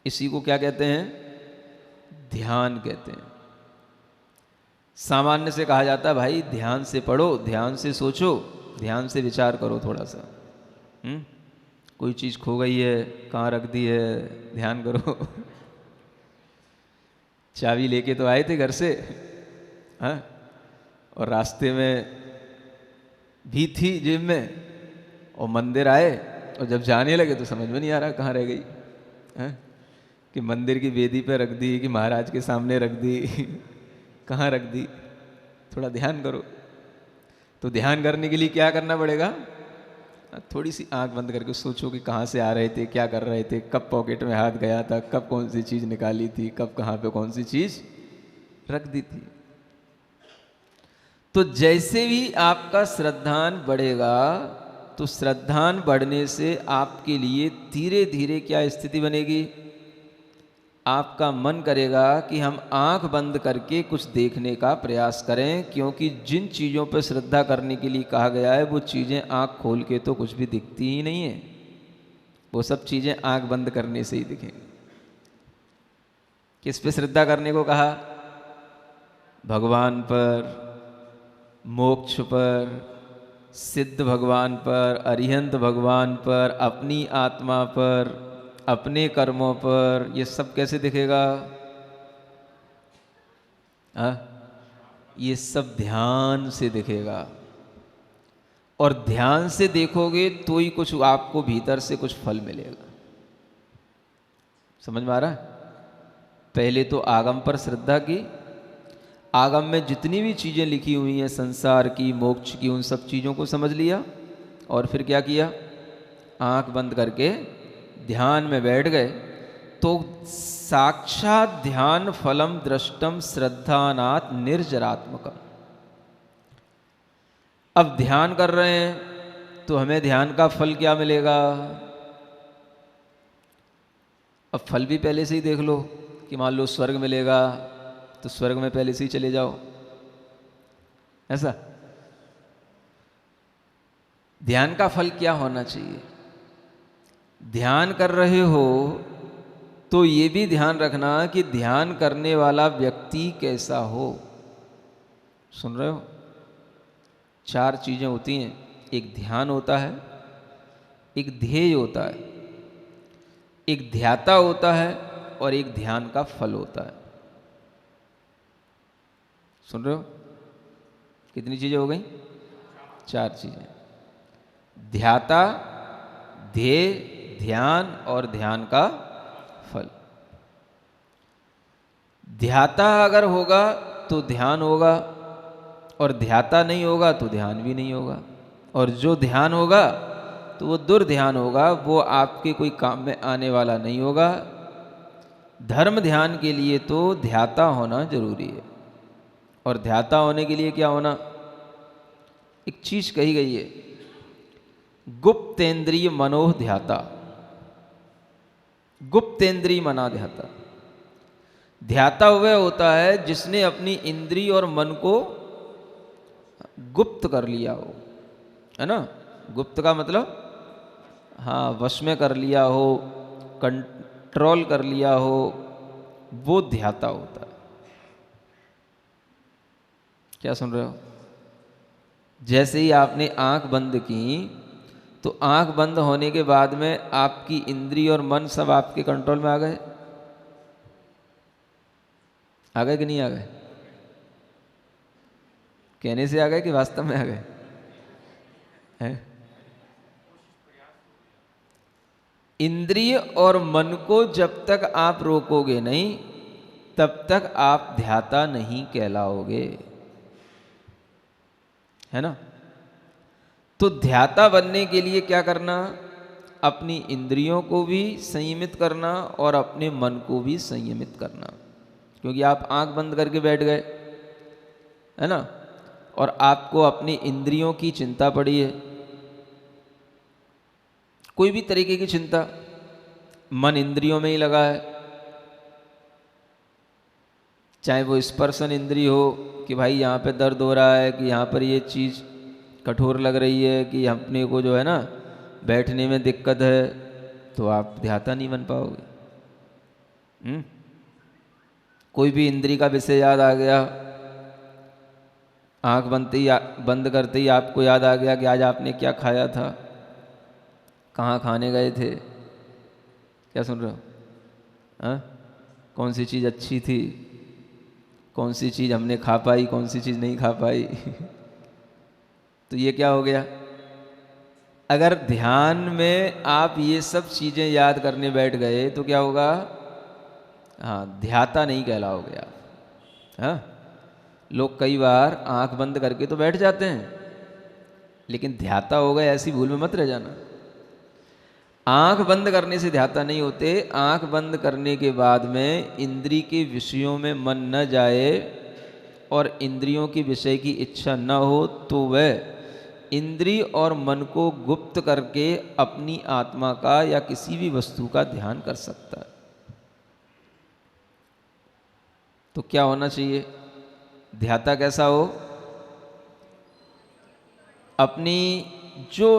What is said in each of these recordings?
इसी को क्या कहते हैं? ध्यान कहते हैं। सामान्य से कहा जाता है भाई ध्यान से पढ़ो, ध्यान से सोचो, ध्यान से विचार करो थोड़ा सा। कोई चीज़ खो गई है, कहाँ रख दी है, ध्यान करो। चाबी लेके तो आए थे घर से, हाँ, और रास्ते में भी थी जेब में, और मंदिर आए और जब जाने लगे तो समझ में नहीं आ रहा कहाँ रह गई, हाँ? कि मंदिर की वेदी पे रख दी कि महाराज के सामने रख दी, कहाँ रख दी। थोड़ा ध्यान करो। तो ध्यान करने के लिए क्या करना पड़ेगा? थोड़ी सी आंख बंद करके सोचो कि कहाँ से आ रहे थे, क्या कर रहे थे, कब पॉकेट में हाथ गया था, कब कौन सी चीज़ निकाली थी, कब कहाँ पे कौन सी चीज़ रख दी थी। तो जैसे भी आपका श्रद्धान बढ़ेगा तो श्रद्धान बढ़ने से आपके लिए धीरे धीरे क्या स्थिति बनेगी? आपका मन करेगा कि हम आंख बंद करके कुछ देखने का प्रयास करें, क्योंकि जिन चीज़ों पर श्रद्धा करने के लिए कहा गया है वो चीज़ें आंख खोल के तो कुछ भी दिखती ही नहीं है, वो सब चीज़ें आंख बंद करने से ही दिखेंगी। किस पे श्रद्धा करने को कहा? भगवान पर, मोक्ष पर, सिद्ध भगवान पर, अरिहंत भगवान पर, अपनी आत्मा पर, अपने कर्मों पर। ये सब कैसे दिखेगा? ये सब ध्यान से दिखेगा। और ध्यान से देखोगे तो ही कुछ आपको भीतर से कुछ फल मिलेगा। समझ में आ रहा है? पहले तो आगम पर श्रद्धा की, आगम में जितनी भी चीज़ें लिखी हुई हैं संसार की, मोक्ष की, उन सब चीज़ों को समझ लिया। और फिर क्या किया? आंख बंद करके ध्यान में बैठ गए। तो साक्षात ध्यान फलम दृष्टम श्रद्धानात् निर्जरात्मकम। अब ध्यान कर रहे हैं तो हमें ध्यान का फल क्या मिलेगा? अब फल भी पहले से ही देख लो कि मान लो स्वर्ग मिलेगा तो स्वर्ग में पहले से ही चले जाओ, ऐसा। ध्यान का फल क्या होना चाहिए? ध्यान कर रहे हो तो ये भी ध्यान रखना कि ध्ययन करने वाला व्यक्ति कैसा हो। सुन रहे हो? 4 चीज़ें होती हैं। एक ध्यान होता है, एक ध्येय होता है, एक ध्याता होता है और एक ध्यान का फल होता है। सुन रहे हो? कितनी चीज़ें हो गई? 4 चीज़ें। ध्याता, ध्येय, ध्यान और ध्यान का फल। ध्याता अगर होगा तो ध्यान होगा, और ध्याता नहीं होगा तो ध्यान भी नहीं होगा। और जो ध्यान होगा तो वो दुर्ध्यान होगा, वो आपके कोई काम में आने वाला नहीं होगा। धर्म ध्यान के लिए तो ध्याता होना जरूरी है। और ध्याता होने के लिए क्या होना? एक चीज कही गई है, गुप्तेंद्रिय मनोह ध्याता। गुप्तेंद्रिय मना ध्याता। ध्याता वह होता है जिसने अपनी इंद्रिय और मन को गुप्त कर लिया हो, है ना। गुप्त का मतलब हाँ, वश में कर लिया हो, कंट्रोल कर लिया हो, वो ध्याता होता है। क्या सुन रहे हो? जैसे ही आपने आंख बंद की तो आंख बंद होने के बाद में आपकी इंद्रिय और मन सब आपके कंट्रोल में आ गए। आ गए कि नहीं आ गए? कहने से आ गए कि वास्तव में आ गए हैं? इंद्रिय और मन को जब तक आप रोकोगे नहीं तब तक आप ध्याता नहीं कहलाओगे, है ना। तो ध्याता बनने के लिए क्या करना? अपनी इंद्रियों को भी संयमित करना और अपने मन को भी संयमित करना। क्योंकि आप आंख बंद करके बैठ गए, है ना, और आपको अपनी इंद्रियों की चिंता पड़ी है, कोई भी तरीके की चिंता, मन इंद्रियों में ही लगा है। चाहे वो स्पर्शन इंद्रिय हो कि भाई यहाँ पे दर्द हो रहा है, कि यहाँ पर ये चीज़ कठोर लग रही है, कि अपने को जो है ना बैठने में दिक्कत है, तो आप ध्याता नहीं बन पाओगे। कोई भी इंद्री का विषय याद आ गया, आंख बंद करते ही आपको याद आ गया कि आज आपने क्या खाया था, कहाँ खाने गए थे, क्या सुन रहे हो? हाँ, कौन सी चीज़ अच्छी थी, कौन सी चीज़ हमने खा पाई, कौन सी चीज़ नहीं खा पाई। तो ये क्या हो गया? अगर ध्यान में आप ये सब चीज़ें याद करने बैठ गए तो क्या होगा? हाँ, ध्याता नहीं कहलाओगे आप। हाँ, लोग कई बार आंख बंद करके तो बैठ जाते हैं, लेकिन ध्याता हो गए ऐसी भूल में मत रह जाना। आंख बंद करने से ध्याता नहीं होते। आंख बंद करने के बाद में इंद्री के विषयों में मन न जाए और इंद्रियों के विषय की इच्छा न हो तो वह इंद्री और मन को गुप्त करके अपनी आत्मा का या किसी भी वस्तु का ध्यान कर सकता है। तो क्या होना चाहिए? ध्याता कैसा हो? अपनी जो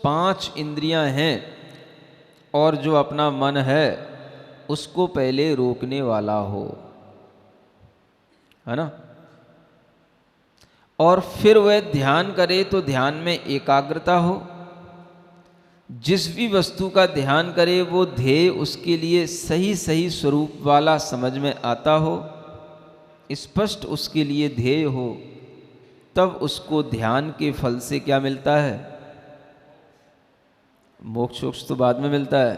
5 इंद्रियां हैं और जो अपना मन है उसको पहले रोकने वाला हो, है ना? और फिर वह ध्यान करे तो ध्यान में एकाग्रता हो। जिस भी वस्तु का ध्यान करे वो ध्येय उसके लिए सही सही स्वरूप वाला समझ में आता हो, स्पष्ट उसके लिए ध्येय हो, तब उसको ध्यान के फल से क्या मिलता है? मोक्ष तो बाद में मिलता है।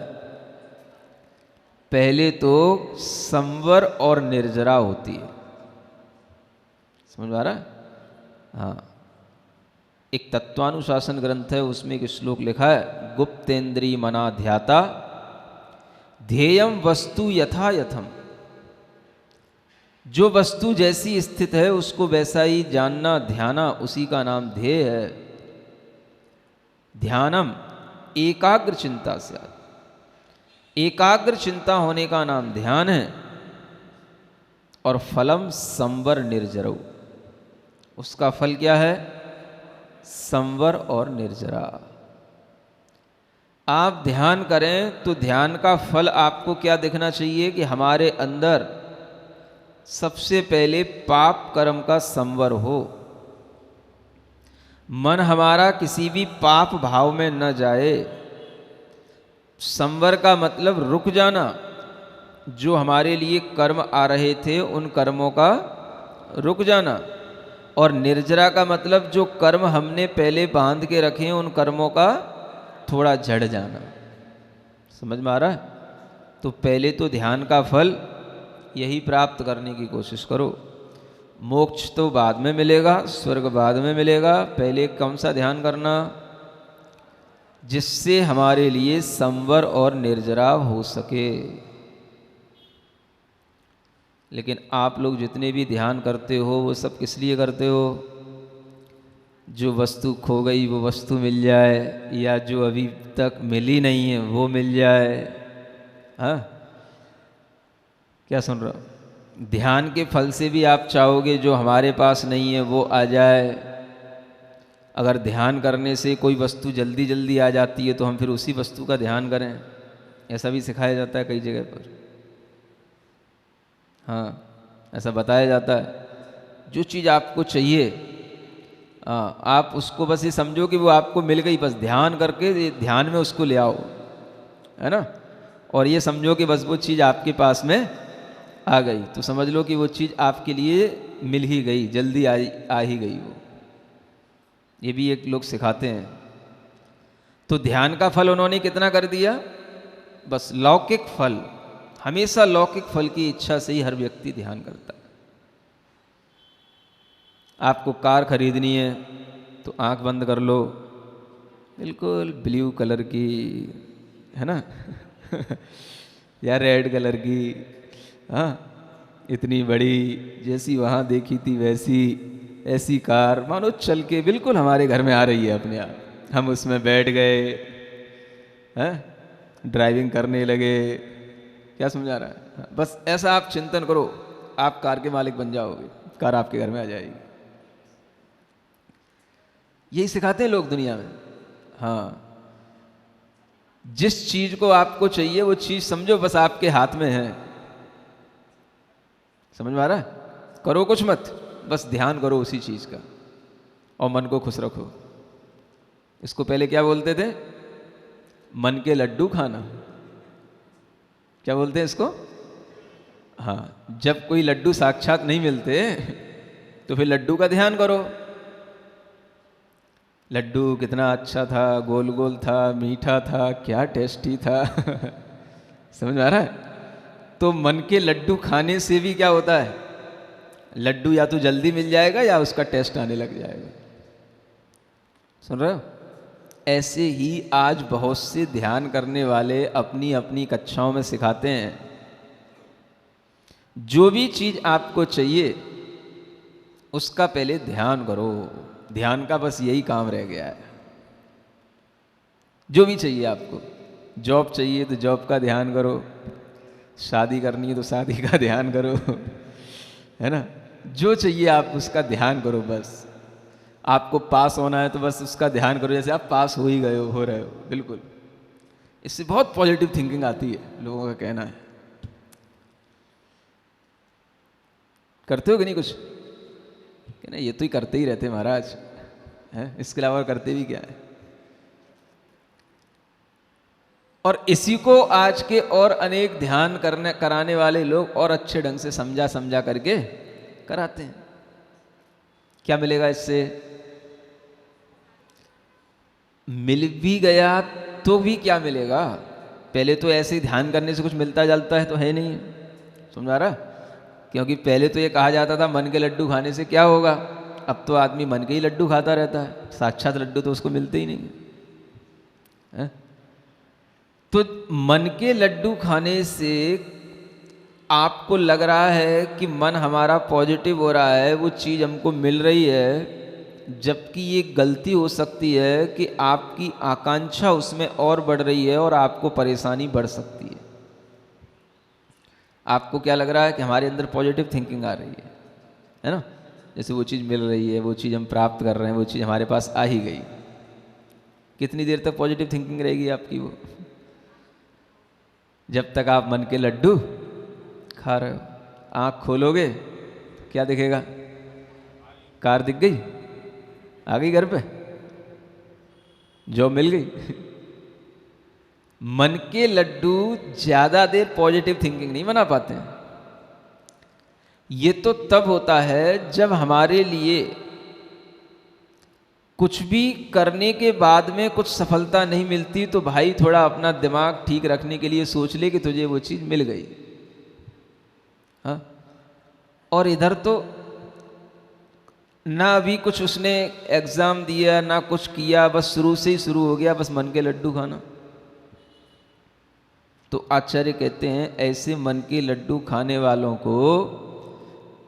पहले तो संवर और निर्जरा होती है। समझ आ रहा है? हाँ, एक तत्वानुशासन ग्रंथ है, उसमें एक श्लोक लिखा है, गुप्तेन्द्री मना ध्याता ध्येयम वस्तु यथा यथम। जो वस्तु जैसी स्थित है उसको वैसा ही जानना, ध्याना, उसी का नाम ध्येय है। ध्यानम एकाग्र चिंता से, एकाग्र चिंता होने का नाम ध्यान है। और फलम संवर निर्जरौ, उसका फल क्या है? संवर और निर्जरा। आप ध्यान करें तो ध्यान का फल आपको क्या दिखना चाहिए कि हमारे अंदर सबसे पहले पाप कर्म का संवर हो, मन हमारा किसी भी पाप भाव में न जाए। संवर का मतलब रुक जाना, जो हमारे लिए कर्म आ रहे थे उन कर्मों का रुक जाना। और निर्जरा का मतलब जो कर्म हमने पहले बांध के रखे हैं उन कर्मों का थोड़ा झड़ जाना। समझ में आ रहा है? तो पहले तो ध्यान का फल यही प्राप्त करने की कोशिश करो। मोक्ष तो बाद में मिलेगा, स्वर्ग बाद में मिलेगा। पहले कौन सा ध्यान करना? जिससे हमारे लिए संवर और निर्जरा हो सके। लेकिन आप लोग जितने भी ध्यान करते हो वो सब किस लिए करते हो? जो वस्तु खो गई वो वस्तु मिल जाए, या जो अभी तक मिली नहीं है वो मिल जाए। हाँ, क्या सुन रहे हो? ध्यान के फल से भी आप चाहोगे जो हमारे पास नहीं है वो आ जाए। अगर ध्यान करने से कोई वस्तु जल्दी जल्दी आ जाती है तो हम फिर उसी वस्तु का ध्यान करें, ऐसा भी सिखाया जाता है कई जगह पर। हाँ, ऐसा बताया जाता है। जो चीज़ आपको चाहिए, हाँ, आप उसको बस ये समझो कि वो आपको मिल गई, बस ध्यान करके ध्यान में उसको ले आओ, है ना? और ये समझो कि बस वो चीज़ आपके पास में आ गई, तो समझ लो कि वो चीज़ आपके लिए मिल ही गई, जल्दी आ ही गई वो। ये भी एक लोग सिखाते हैं। तो ध्यान का फल उन्होंने कितना कर दिया? बस लौकिक फल। हमेशा लौकिक फल की इच्छा से ही हर व्यक्ति ध्यान करता है। आपको कार खरीदनी है तो आंख बंद कर लो, बिल्कुल ब्लू कलर की, है ना? या रेड कलर की। हाँ, इतनी बड़ी, जैसी वहाँ देखी थी वैसी, ऐसी कार मानो चल के बिल्कुल हमारे घर में आ रही है अपने आप। हम उसमें बैठ गए, हैं, ड्राइविंग करने लगे। क्या समझा रहा है? बस ऐसा आप चिंतन करो, आप कार के मालिक बन जाओगे, कार आपके घर में आ जाएगी। यही सिखाते हैं लोग दुनिया में। हाँ, जिस चीज को आपको चाहिए वो चीज समझो बस आपके हाथ में है, समझ में आ रहा है? करो कुछ मत, बस ध्यान करो उसी चीज का और मन को खुश रखो। इसको पहले क्या बोलते थे? मन के लड्डू खाना। क्या बोलते हैं इसको? हाँ, जब कोई लड्डू साक्षात नहीं मिलते तो फिर लड्डू का ध्यान करो। लड्डू कितना अच्छा था, गोल गोल था, मीठा था, क्या टेस्टी था समझ में आ रहा है? तो मन के लड्डू खाने से भी क्या होता है? लड्डू या तो जल्दी मिल जाएगा या उसका टेस्ट आने लग जाएगा। सुन रहे हो? ऐसे ही आज बहुत से ध्यान करने वाले अपनी अपनी कक्षाओं में सिखाते हैं, जो भी चीज आपको चाहिए उसका पहले ध्यान करो। ध्यान का बस यही काम रह गया है। जो भी चाहिए आपको, जॉब चाहिए तो जॉब का ध्यान करो, शादी करनी है तो शादी का ध्यान करो है ना? जो चाहिए आप उसका ध्यान करो। बस आपको पास होना है तो बस उसका ध्यान करो, जैसे आप पास हो ही गए हो रहे हो। बिल्कुल, इससे बहुत पॉजिटिव थिंकिंग आती है, लोगों का कहना है। करते हो कि नहीं कुछ? कि नहीं, ये तो ही करते ही रहते महाराज हैं, इसके अलावा करते भी क्या है? और इसी को आज के और अनेक ध्यान कराने वाले लोग और अच्छे ढंग से समझा समझा करके कराते हैं। क्या मिलेगा इससे? मिल भी गया तो भी क्या मिलेगा? पहले तो ऐसे ही ध्यान करने से कुछ मिलता जुलता है तो है नहीं, समझ आ रहा? क्योंकि पहले तो ये कहा जाता था मन के लड्डू खाने से क्या होगा। अब तो आदमी मन के ही लड्डू खाता रहता है, साक्षात लड्डू तो उसको मिलते ही नहीं है? तो मन के लड्डू खाने से आपको लग रहा है कि मन हमारा पॉजिटिव हो रहा है, वो चीज़ हमको मिल रही है, जबकि ये गलती हो सकती है कि आपकी आकांक्षा उसमें और बढ़ रही है और आपको परेशानी बढ़ सकती है। आपको क्या लग रहा है कि हमारे अंदर पॉजिटिव थिंकिंग आ रही है ना? जैसे वो चीज़ मिल रही है, वो चीज़ हम प्राप्त कर रहे हैं, वो चीज़ हमारे पास आ ही गई। कितनी देर तक पॉजिटिव थिंकिंग रहेगी आपकी? वो जब तक आप मन के लड्डू खा रहे हो। आँख खोलोगे क्या दिखेगा? कार दिख गई, आ गई घर पे, जॉब मिल गई मन के लड्डू ज्यादा देर पॉजिटिव थिंकिंग नहीं बना पाते हैं। ये तो तब होता है जब हमारे लिए कुछ भी करने के बाद में कुछ सफलता नहीं मिलती, तो भाई थोड़ा अपना दिमाग ठीक रखने के लिए सोच ले कि तुझे वो चीज़ मिल गई। हाँ, और इधर तो ना अभी कुछ उसने एग्ज़ाम दिया ना कुछ किया, बस शुरू से ही शुरू हो गया बस मन के लड्डू खाना। तो आचार्य कहते हैं ऐसे मन के लड्डू खाने वालों को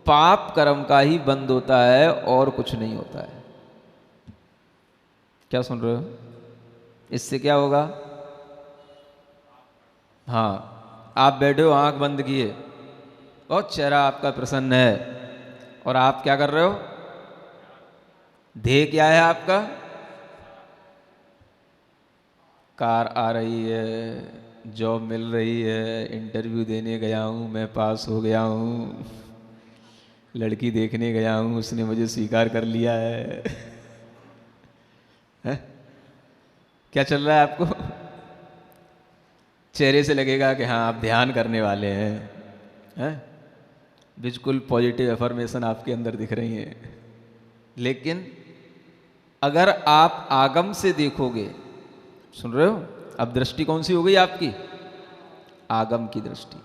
पाप कर्म का ही बंद होता है और कुछ नहीं होता है। क्या सुन रहे हो? इससे क्या होगा? हाँ, आप बैठे हो आंख बंद किए, बहुत चेहरा आपका प्रसन्न है, और आप क्या कर रहे हो? ध्येय क्या है आपका? कार आ रही है, जॉब मिल रही है, इंटरव्यू देने गया हूँ, मैं पास हो गया हूँ, लड़की देखने गया हूँ, उसने मुझे स्वीकार कर लिया है, है? क्या चल रहा है आपको? चेहरे से लगेगा कि हाँ आप ध्यान करने वाले हैं? बिल्कुल पॉजिटिव एफर्मेशन आपके अंदर दिख रही है। लेकिन अगर आप आगम से देखोगे, सुन रहे हो? अब दृष्टि कौन सी हो गई आपकी? आगम की दृष्टि।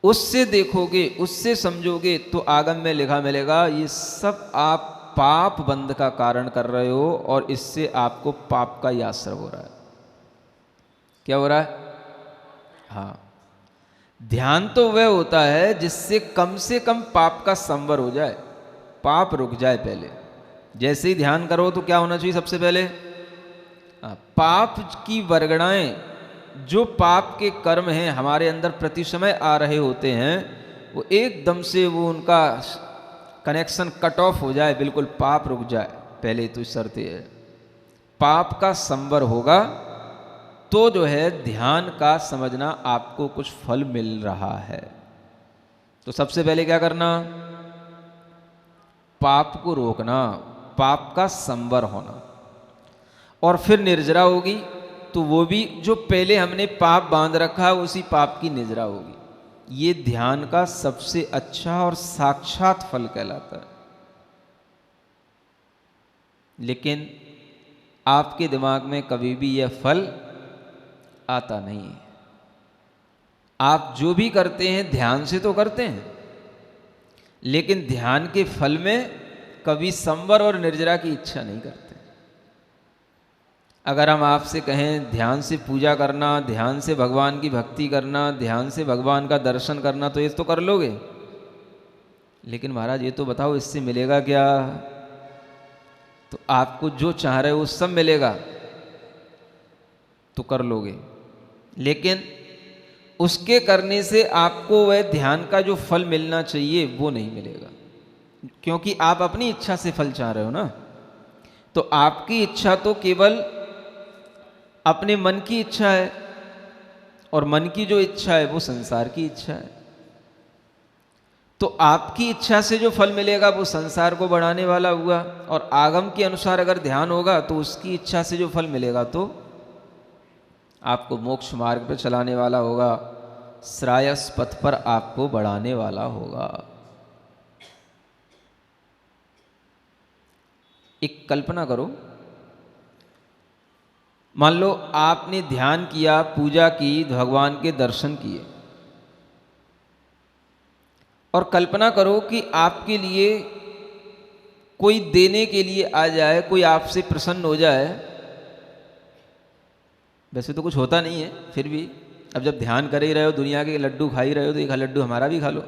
उससे देखोगे, उससे समझोगे, तो आगम में लिखा मिलेगा ये सब आप पाप बंध का कारण कर रहे हो और इससे आपको पाप का ही आश्रय हो रहा है। क्या हो रहा है? हाँ, ध्यान तो वह होता है जिससे कम से कम पाप का संवर हो जाए, पाप रुक जाए। पहले जैसे ही ध्यान करो तो क्या होना चाहिए? सबसे पहले पाप की वर्गणाएं, जो पाप के कर्म हैं हमारे अंदर प्रति समय आ रहे होते हैं, वो एकदम से वो उनका कनेक्शन कट ऑफ हो जाए, बिल्कुल पाप रुक जाए। पहले तो शर्त है पाप का संवर होगा तो जो है ध्यान का समझना आपको कुछ फल मिल रहा है। तो सबसे पहले क्या करना, पाप को रोकना, पाप का संवर होना, और फिर निर्जरा होगी तो वो भी जो पहले हमने पाप बांध रखा है उसी पाप की निर्जरा होगी। ये ध्यान का सबसे अच्छा और साक्षात फल कहलाता है। लेकिन आपके दिमाग में कभी भी यह फल आता नहीं है। आप जो भी करते हैं ध्यान से तो करते हैं, लेकिन ध्यान के फल में कभी संवर और निर्जरा की इच्छा नहीं करते। अगर हम आपसे कहें ध्यान से पूजा करना, ध्यान से भगवान की भक्ति करना, ध्यान से भगवान का दर्शन करना, तो ये तो कर लोगे, लेकिन महाराज ये तो बताओ इससे मिलेगा क्या? तो आपको जो चाह रहे हो वो सब मिलेगा तो कर लोगे, लेकिन उसके करने से आपको वह ध्यान का जो फल मिलना चाहिए वो नहीं मिलेगा, क्योंकि आप अपनी इच्छा से फल चाह रहे हो ना। तो आपकी इच्छा तो केवल अपने मन की इच्छा है, और मन की जो इच्छा है वो संसार की इच्छा है। तो आपकी इच्छा से जो फल मिलेगा वो संसार को बढ़ाने वाला हुआ, और आगम के अनुसार अगर ध्यान होगा तो उसकी इच्छा से जो फल मिलेगा तो आपको मोक्ष मार्ग पर चलाने वाला होगा, श्रायस पथ पर आपको बढ़ाने वाला होगा। एक कल्पना करो, मान लो आपने ध्यान किया, पूजा की, भगवान के दर्शन किए, और कल्पना करो कि आपके लिए कोई देने के लिए आ जाए, कोई आपसे प्रसन्न हो जाए। वैसे तो कुछ होता नहीं है, फिर भी अब जब ध्यान कर ही रहे हो, दुनिया के लड्डू खा ही रहे हो, तो एक लड्डू हमारा भी खा लो।